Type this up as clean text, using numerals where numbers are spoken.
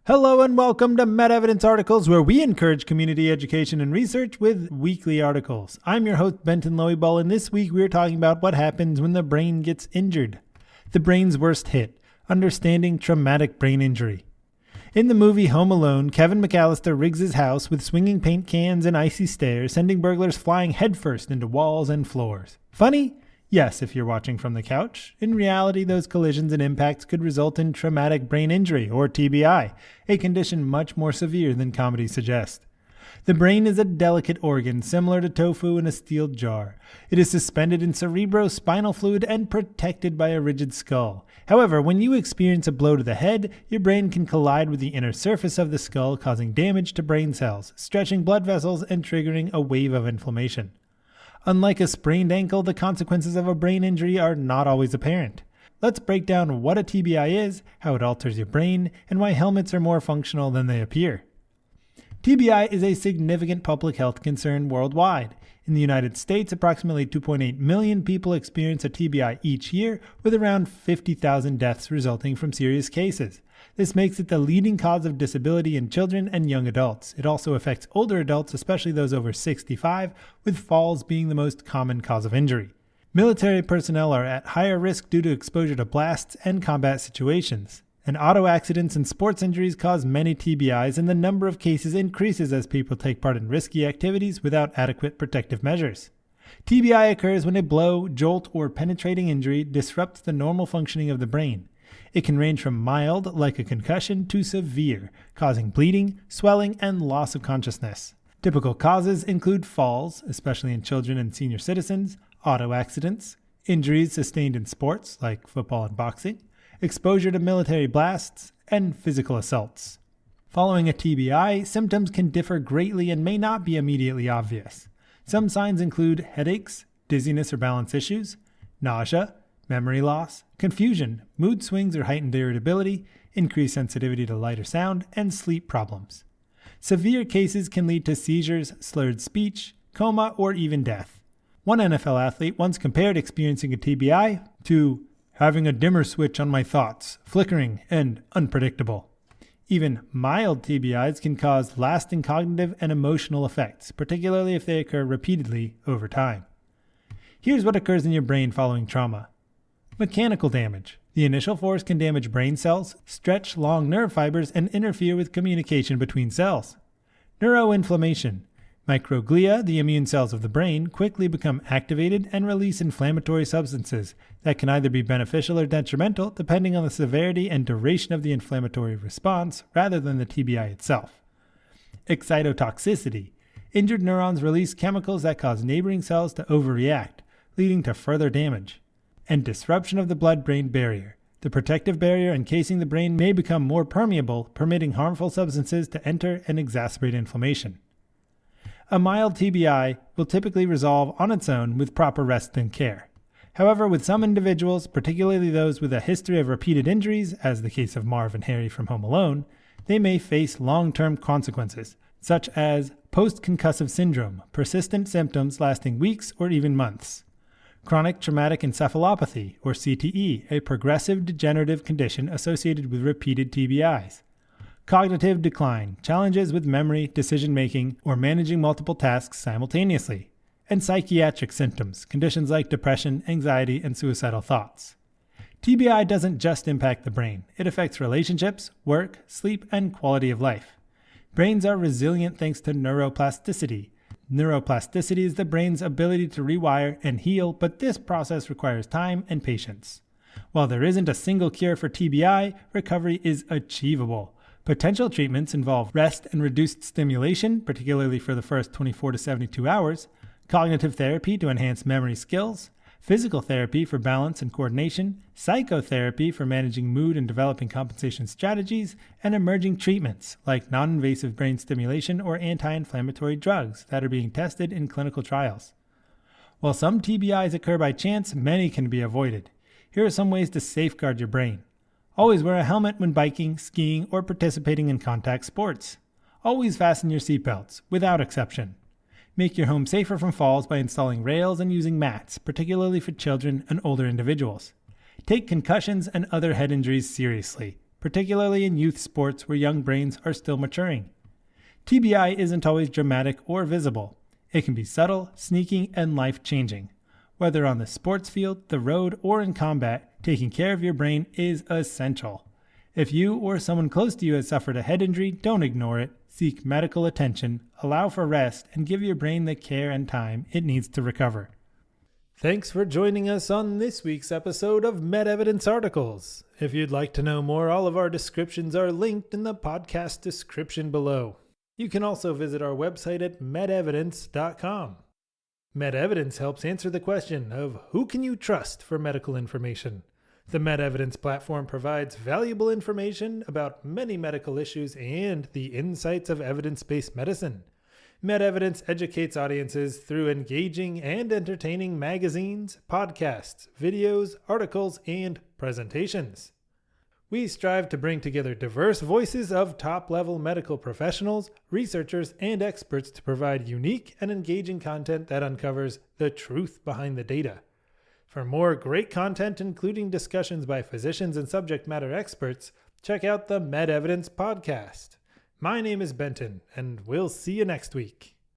Hello and welcome to Meta-Evidence Articles, where we encourage community education and research with weekly articles. I'm your host, Benton Loeyball, and this week we're talking about what happens when the brain gets injured. The brain's worst hit, understanding traumatic brain injury. In the movie Home Alone, Kevin McAllister rigs his house with swinging paint cans and icy stairs, sending burglars flying headfirst into walls and floors. Funny? Yes, if you're watching from the couch. In reality, those collisions and impacts could result in traumatic brain injury, or TBI, a condition much more severe than comedy suggests. The brain is a delicate organ similar to tofu in a steel jar. It is suspended in cerebrospinal fluid and protected by a rigid skull. However, when you experience a blow to the head, your brain can collide with the inner surface of the skull, causing damage to brain cells, stretching blood vessels, and triggering a wave of inflammation. Unlike a sprained ankle, the consequences of a brain injury are not always apparent. Let's break down what a TBI is, how it alters your brain, and why helmets are more functional than they appear. TBI is a significant public health concern worldwide. In the United States, approximately 2.8 million people experience a TBI each year, with around 50,000 deaths resulting from serious cases. This makes it the leading cause of disability in children and young adults. It also affects older adults, especially those over 65, with falls being the most common cause of injury. Military personnel are at higher risk due to exposure to blasts and combat situations. And auto accidents and sports injuries cause many TBIs, and the number of cases increases as people take part in risky activities without adequate protective measures. TBI occurs when a blow, jolt, or penetrating injury disrupts the normal functioning of the brain. It can range from mild, like a concussion, to severe, causing bleeding, swelling, and loss of consciousness. Typical causes include falls, especially in children and senior citizens, auto accidents, injuries sustained in sports, like football and boxing, exposure to military blasts, and physical assaults. Following a TBI, symptoms can differ greatly and may not be immediately obvious. Some signs include headaches, dizziness or balance issues, nausea, memory loss, confusion, mood swings or heightened irritability, increased sensitivity to light or sound, and sleep problems. Severe cases can lead to seizures, slurred speech, coma, or even death. One NFL athlete once compared experiencing a TBI to having a dimmer switch on my thoughts, flickering and unpredictable. Even mild TBIs can cause lasting cognitive and emotional effects, particularly if they occur repeatedly over time. Here's what occurs in your brain following trauma. Mechanical damage. The initial force can damage brain cells, stretch long nerve fibers, and interfere with communication between cells. Neuroinflammation. Microglia, the immune cells of the brain, quickly become activated and release inflammatory substances that can either be beneficial or detrimental depending on the severity and duration of the inflammatory response rather than the TBI itself. Excitotoxicity. Injured neurons release chemicals that cause neighboring cells to overreact, leading to further damage. And disruption of the blood-brain barrier. The protective barrier encasing the brain may become more permeable, permitting harmful substances to enter and exacerbate inflammation. A mild TBI will typically resolve on its own with proper rest and care. However, with some individuals, particularly those with a history of repeated injuries, as the case of Marv and Harry from Home Alone, they may face long-term consequences, such as post-concussive syndrome, persistent symptoms lasting weeks or even months. Chronic traumatic encephalopathy, or CTE, a progressive degenerative condition associated with repeated TBIs. Cognitive decline, challenges with memory, decision-making, or managing multiple tasks simultaneously. And psychiatric symptoms, conditions like depression, anxiety, and suicidal thoughts. TBI doesn't just impact the brain. It affects relationships, work, sleep, and quality of life. Brains are resilient thanks to neuroplasticity. Neuroplasticity is the brain's ability to rewire and heal, but this process requires time and patience. While there isn't a single cure for TBI, recovery is achievable. Potential treatments involve rest and reduced stimulation, particularly for the first 24 to 72 hours, cognitive therapy to enhance memory skills, physical therapy for balance and coordination, psychotherapy for managing mood and developing compensation strategies, and emerging treatments like non-invasive brain stimulation or anti-inflammatory drugs that are being tested in clinical trials. While some TBIs occur by chance, many can be avoided. Here are some ways to safeguard your brain. Always wear a helmet when biking, skiing, or participating in contact sports. Always fasten your seatbelts, without exception. Make your home safer from falls by installing rails and using mats, particularly for children and older individuals. Take concussions and other head injuries seriously. particularly in youth sports where young brains are still maturing. TBI isn't always dramatic or visible. It can be subtle, sneaking, and life-changing. Whether on the sports field, the road, or in combat, taking care of your brain is essential. If you or someone close to you has suffered a head injury, don't ignore it. Seek medical attention, allow for rest, and give your brain the care and time it needs to recover. Thanks for joining us on this week's episode of MedEvidence Articles. If you'd like to know more, all of our descriptions are linked in the podcast description below. You can also visit our website at medevidence.com. MedEvidence helps answer the question of who can you trust for medical information. The MedEvidence platform provides valuable information about many medical issues and the insights of evidence-based medicine. MedEvidence educates audiences through engaging and entertaining magazines, podcasts, videos, articles, and presentations. We strive to bring together diverse voices of top-level medical professionals, researchers, and experts to provide unique and engaging content that uncovers the truth behind the data. For more great content, including discussions by physicians and subject matter experts, check out the MedEvidence podcast. My name is Benton, and we'll see you next week.